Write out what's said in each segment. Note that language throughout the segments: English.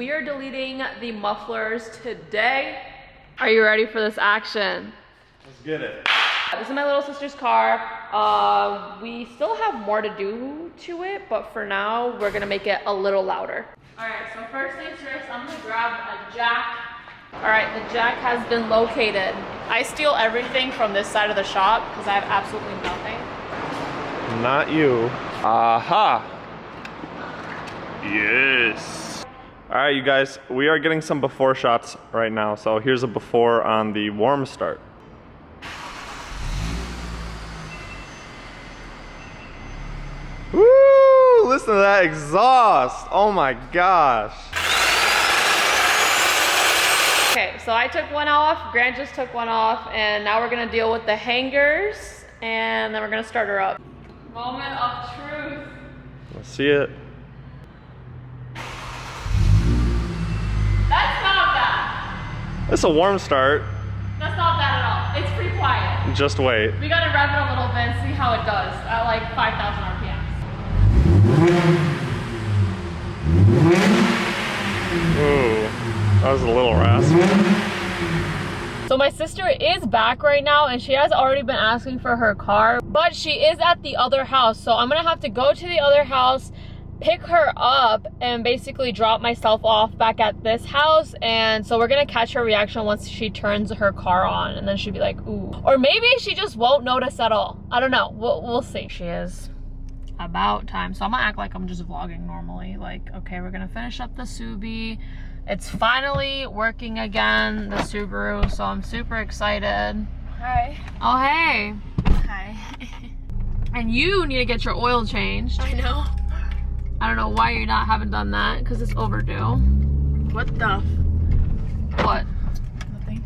we are deleting the mufflers today. Are you ready for this action? Let's get it. This is my little sister's car. We still have more to do to it, but for now, we're gonna make it a little louder. All right, so first things first, I'm gonna grab a jack. All right, the jack has been located. I steal everything from this side of the shop because I have absolutely nothing. Not you. Aha! Yes. All right, you guys, we are getting some before shots right now. So here's a before on the warm start. Woo! Listen to that exhaust. Oh my gosh. Okay, so I took one off, Grant just took one off, and now we're gonna deal with the hangers, and then we're gonna start her up. Moment of truth. Let's see it. That's not bad. It's a warm start. That's not bad at all. It's pretty quiet. Just wait. We gotta rev it a little bit and see how it does at like 5,000 RPMs. Ooh, that was a little raspy. So my sister is back right now and she has already been asking for her car, but she is at the other house. So I'm gonna have to go to the other house, pick her up, and basically drop myself off back at this house. And so we're gonna catch her reaction once she turns her car on, and then she'll be like, ooh. Or maybe she just won't notice at all. I don't know, we'll see. She is about time. So I'm gonna act like I'm just vlogging normally. Like, okay, we're gonna finish up the Subi. It's finally working again, the Subaru, so I'm super excited. Hi. Oh, hey. Hi. And you need to get your oil changed. I know. I don't know why you haven't done that, because it's overdue. What the? What? Nothing.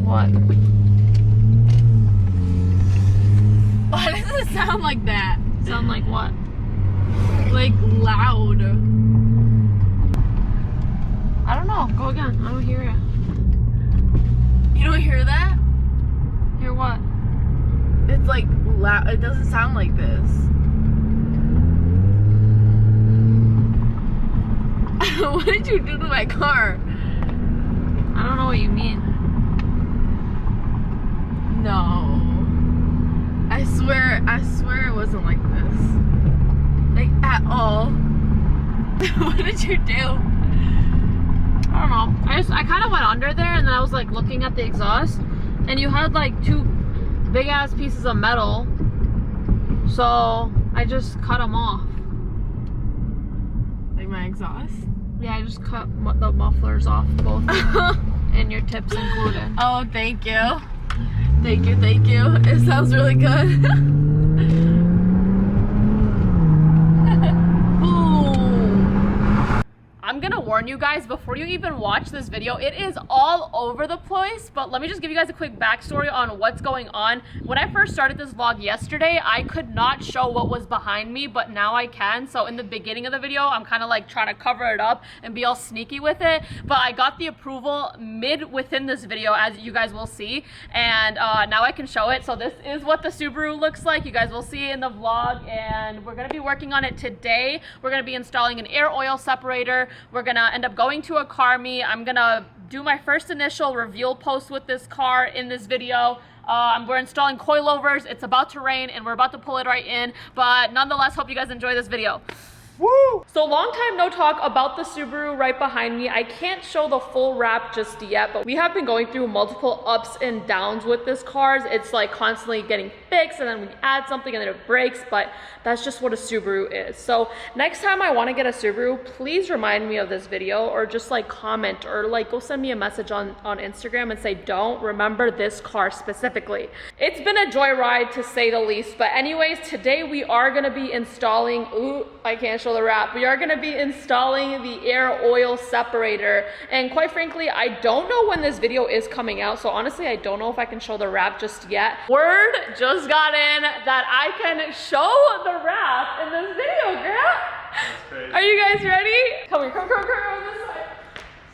What? Why does it sound like that? Sound like what? Like loud. I don't know. Go again. I don't hear it. You don't hear that? Hear what? It's like loud. It doesn't sound like this. What did you do to my car? I don't know what you mean. No. I swear it wasn't like this. Like, at all. What did you do? I don't know. I kind of went under there and then I was like looking at the exhaust and you had like two big ass pieces of metal. So I just cut them off. Like my exhaust? Yeah, I just cut the mufflers off both and your tips included. Oh, thank you. Thank you, thank you. It sounds really good. I'm gonna warn you guys before you even watch this video, it is all over the place, but let me just give you guys a quick backstory on what's going on. When I first started this vlog yesterday, I could not show what was behind me, but now I can. So in the beginning of the video, I'm kind of like trying to cover it up and be all sneaky with it, but I got the approval within this video, as you guys will see, and now I can show it. So this is what the Subaru looks like. You guys will see it in the vlog, and we're gonna be working on it today. We're gonna be installing an air oil separator. We're gonna end up going to a car meet. I'm gonna do my first initial reveal post with this car in this video. We're installing coilovers. It's about to rain and we're about to pull it right in, but nonetheless, hope you guys enjoy this video. Woo! So long time no talk about the Subaru right behind me. I can't show the full wrap just yet, but we have been going through multiple ups and downs with this car. It's like constantly getting fixed and then we add something and then it breaks, but that's just what a Subaru is. So next time I want to get a Subaru, please remind me of this video or just like comment or like go send me a message on Instagram and say, don't remember this car specifically. It's been a joyride to say the least, but anyways, today we are going to be installing, ooh, I can't show the wrap. We are going to be installing the air oil separator, and quite frankly, I don't know when this video is coming out, so honestly, I don't know if I can show the wrap just yet. Word just got in that I can show the wrap in this video, girl. Are you guys ready? Come here, come on this side.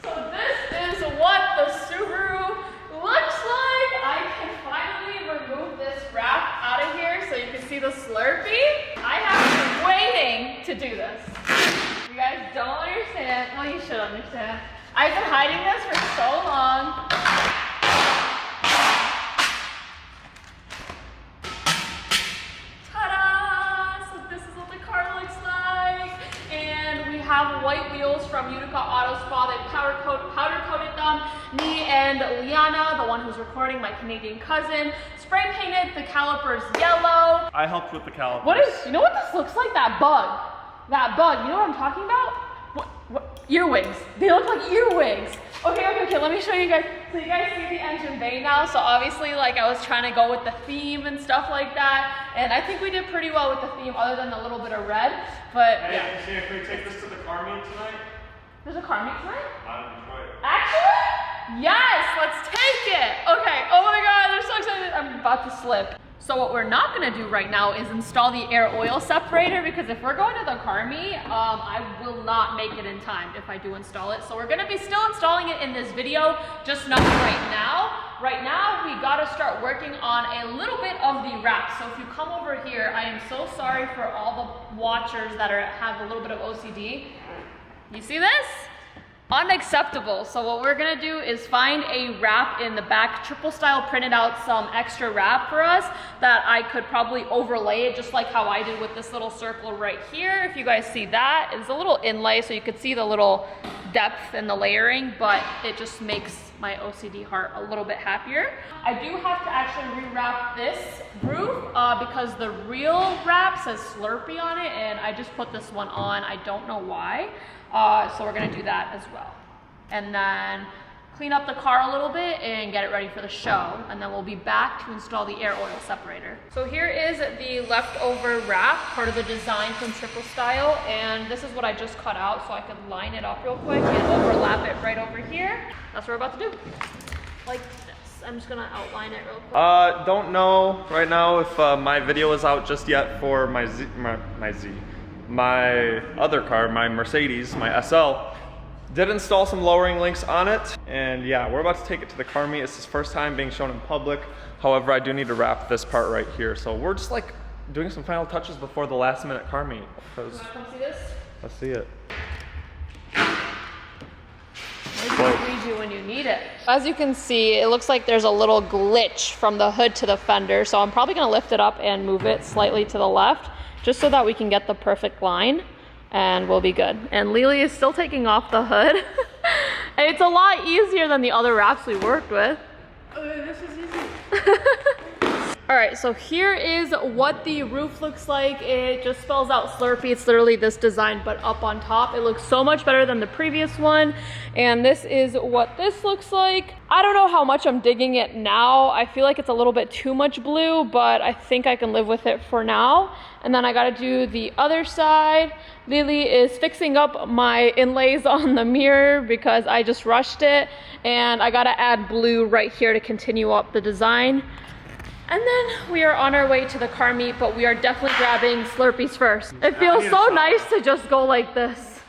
So this is what the Subaru looks like. I can finally remove this wrap out of here so you can see the Slurpee. I have to do this. You guys don't understand. Well, you should understand. I've been hiding this for so long. Ta-da! So this is what the car looks like. And we have white wheels from Utica Auto Spa. They powder coated them. Me and Liana, the one who's recording, my Canadian cousin, spray painted the calipers yellow. I helped with the calipers. You know what this looks like? That bug. That bug. You know what I'm talking about? What? Earwigs. They look like earwigs. Okay, let me show you guys. So you guys see the engine bay now. So obviously, like, I was trying to go with the theme and stuff like that. And I think we did pretty well with the theme other than a little bit of red. But hey, yeah. Christina, can we take this to the car meet tonight? There's a car meet tonight? Out of Detroit. Actually? Yes, let's take it. Okay, oh my God, I'm so excited. I'm about to slip. So what we're not gonna do right now is install the air oil separator, because if we're going to the car meet, I will not make it in time if I do install it. So we're gonna be still installing it in this video, just not right now. Right now, we gotta start working on a little bit of the wrap. So if you come over here, I am so sorry for all the watchers that have a little bit of OCD. You see this? Unacceptable. So what we're gonna do is find a wrap in the back. Triple Style printed out some extra wrap for us that I could probably overlay it just like how I did with this little circle right here. If you guys see that, it's a little inlay so you could see the little depth in the layering, but it just makes my OCD heart a little bit happier. I do have to actually rewrap this groove because the real wrap says Slurpee on it, and I just put this one on. I don't know why. So we're gonna do that as well. And then clean up the car a little bit and get it ready for the show. And then we'll be back to install the air oil separator. So here is the leftover wrap, part of the design from Triple Style. And this is what I just cut out so I could line it up real quick and overlap it right over here. That's what we're about to do. Like this. I'm just gonna outline it real quick. Don't know right now if my video is out just yet for my other car, my Mercedes, my SL. Did install some lowering links on it, and yeah, we're about to take it to the car meet. It's his first time being shown in public. However, I do need to wrap this part right here. So we're just like doing some final touches before the last minute car meet. Come see this? Let's see it. What do you when you need it? As you can see, it looks like there's a little glitch from the hood to the fender. So I'm probably gonna lift it up and move it slightly to the left, just so that we can get the perfect line, and we'll be good. And Lily is still taking off the hood. And it's a lot easier than the other wraps we worked with. This is easy. All right, so here is what the roof looks like. It just spells out Slurpee. It's literally this design, but up on top. It looks so much better than the previous one. And this is what this looks like. I don't know how much I'm digging it now. I feel like it's a little bit too much blue, but I think I can live with it for now. And then I gotta do the other side. Lily is fixing up my inlays on the mirror because I just rushed it. And I gotta add blue right here to continue up the design. And then we are on our way to the car meet, but we are definitely grabbing Slurpees first. It feels so nice to just go like this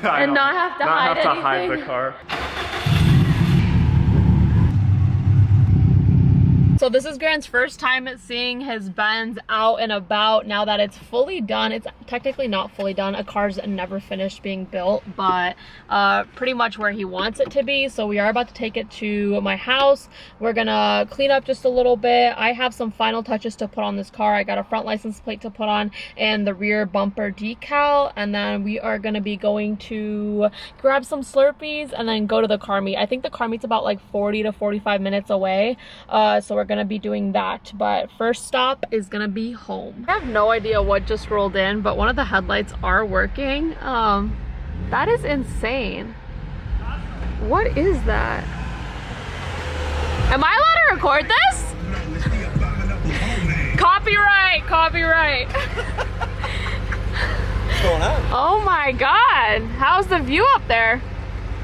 and not have to hide the car. So this is Grant's first time at seeing his Benz out and about now that it's fully done. It's technically not fully done. A car's never finished being built, but pretty much where he wants it to be. So we are about to take it to my house. We're gonna clean up just a little bit. I have some final touches to put on this car. I got a front license plate to put on and the rear bumper decal. And then we are gonna be going to grab some Slurpees and then go to the car meet. I think the car meet's about like 40 to 45 minutes away. So we're gonna be doing that, but first stop is gonna be home. I have no idea what just rolled in, but one of the headlights are working. That is insane. What is that? Am I allowed to record this? Copyright, copyright. What's going on? Oh my God, how's the view up there?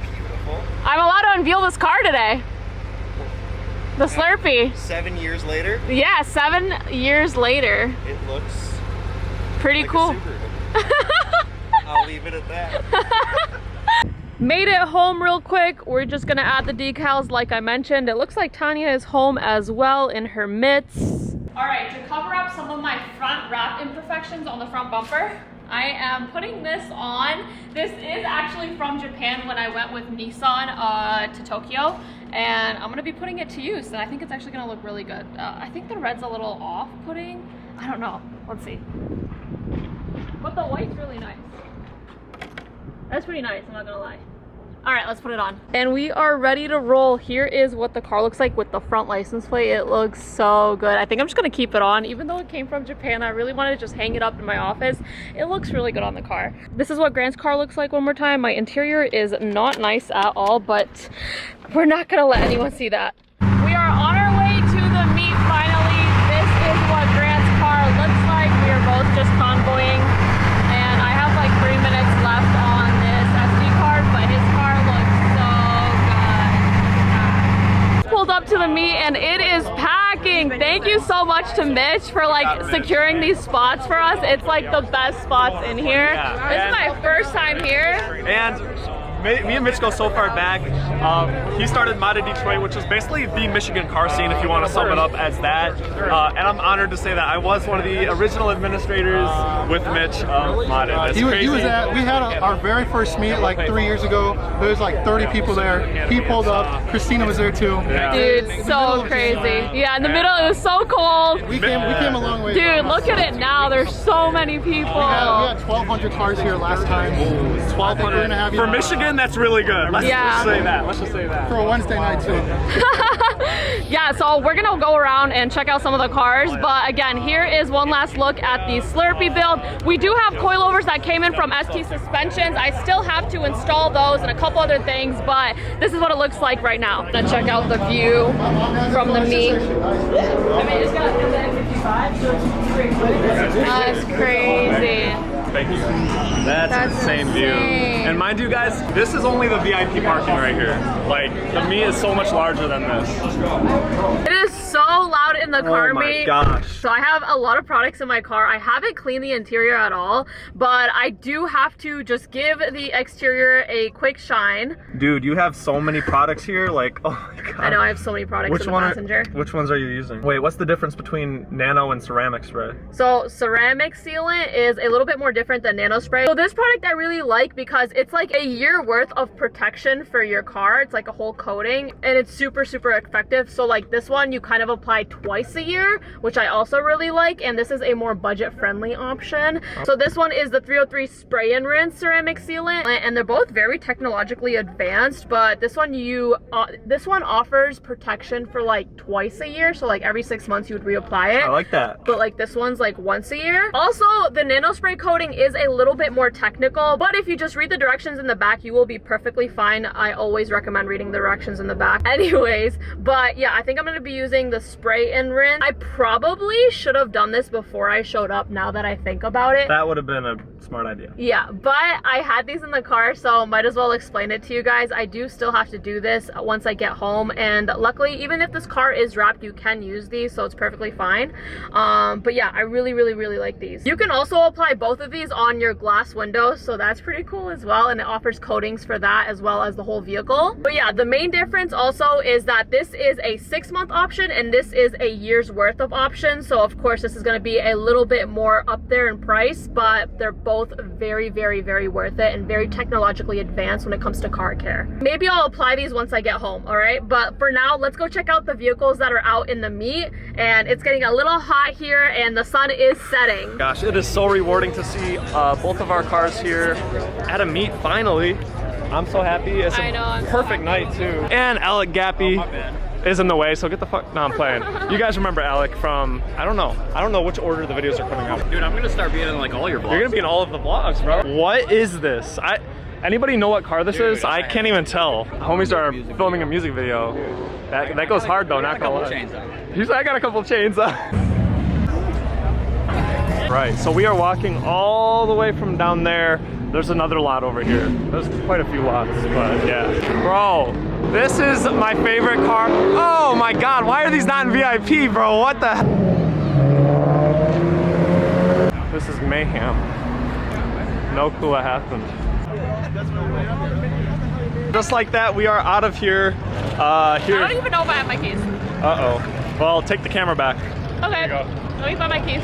Beautiful. I'm allowed to unveil this car today. The Slurpee. 7 years later? Yeah, 7 years later. It looks pretty like cool. A Subaru. I'll leave it at that. Made it home real quick. We're just gonna add the decals like I mentioned. It looks like Tanya is home as well in her mitts. All right, to cover up some of my front wrap imperfections on the front bumper, I am putting this on. This is actually from Japan when I went with Nissan to Tokyo, and I'm gonna be putting it to use, and I think it's actually gonna look really good. I think the red's a little off-putting. I don't know, let's see. But the white's really nice. That's pretty nice, I'm not gonna lie. All right, let's put it on. And we are ready to roll. Here is what the car looks like with the front license plate. It looks so good. I think I'm just gonna keep it on. Even though it came from Japan, I really wanted to just hang it up in my office. It looks really good on the car. This is what Grant's car looks like one more time. My interior is not nice at all, but we're not gonna let anyone see that. We are on our way to the meet finally. This is what Grant's car looks like. We are both just convoying, and I have like 3 minutes left on this SD card, but his car looks so good. Pulled up to the meet and it is packing. Thank you so much to Mitch for like securing these spots for us. It's like the best spots in here. This is my first time here. And me and Mitch go so far back. He started Modded Detroit, which was basically the Michigan car scene, if you want to sum it up as that. And I'm honored to say that I was one of the original administrators with Mitch of Modded. He was at, we had our very first meet like 3 years ago. There was like 30 people there. He pulled up. Christina was there too. Dude, so crazy. Yeah, in the middle, it was so cold. We came a long way. Dude, look at it now. There's so many people. We had 1,200 cars here last time. 1,200 for Michigan. That's really good. Let's just say that. Let's just say that. For a Wednesday night too. Yeah, so we're gonna go around and check out some of the cars, but again, here is one last look at the Slurpee build. We do have coilovers that came in from ST Suspensions. I still have to install those and a couple other things, but this is what it looks like right now. I'm gonna check out the view from the meet. That's crazy. Thank you. That's an insane view. And mind you guys, this is only the VIP parking right here. Like, the meet is so much larger than this. It is so loud in the car meet. Oh my gosh. So I have a lot of products in my car. I haven't cleaned the interior at all, but I do have to just give the exterior a quick shine. Dude, you have so many products here. Like, oh my god. I know, I have so many products in the passenger. Which ones are you using? Wait, what's the difference between nano and ceramic spray? So ceramic sealant is a little bit more different than nano spray. So this product I really like because it's like a year worth of protection for your car. It's like a whole coating and it's super, super effective. So like this one, you kind of apply twice a year, which I also really like. And this is a more budget friendly option. So this one is the 303 spray and rinse ceramic sealant, and they're both very technologically advanced, but this one offers protection for like twice a year. So like every 6 months you would reapply it. I like that. But like this one's like once a year. Also, the nano spray coating is a little bit more technical, but if you just read the directions in the back, you will be perfectly fine. I always recommend reading the directions in the back anyways. But yeah, I think I'm going to be using the spray and rinse. I probably should have done this before I showed up, now that I think about it. That would have been a smart idea. Yeah, but I had these in the car, so might as well explain it to you guys. I do still have to do this once I get home, and luckily, even if this car is wrapped, you can use these, so it's perfectly fine. But yeah, I really, really, really like these. You can also apply both of these on your glass windows, so that's pretty cool as well, and it offers coatings for that as well as the whole vehicle. But yeah, the main difference also is that this is a 6-month option and this is a year's worth of option. So of course this is going to be a little bit more up there in price, but they're both very, very, very worth it and very technologically advanced when it comes to car care. Maybe I'll apply these once I get home, all right? But for now, let's go check out the vehicles that are out in the meet. And it's getting a little hot here and the sun is setting. Gosh, it is so rewarding to see both of our cars here at a meet finally. I'm so happy. It's a perfect night too. And Alec Gappy is in the way, so get the fuck. No, I'm playing. You guys remember Alec from, I don't know which order the videos are coming out. Dude, I'm gonna start being in like all your vlogs. You're gonna be in all of the vlogs, bro. What is this? Anybody know what car this is? I can't even tell. Homies are filming a music video. That goes hard though, not gonna lie. He's like, I got a couple chains on. Right, so we are walking all the way from down there. There's another lot over here. There's quite a few lots, but yeah. Bro, this is my favorite car. Oh my God, why are these not in VIP, bro? What the hell? This is mayhem. No clue what happened. Just like that, we are out of here. I don't even know if I have my keys. Uh-oh. Well, take the camera back. Okay, let me find my keys.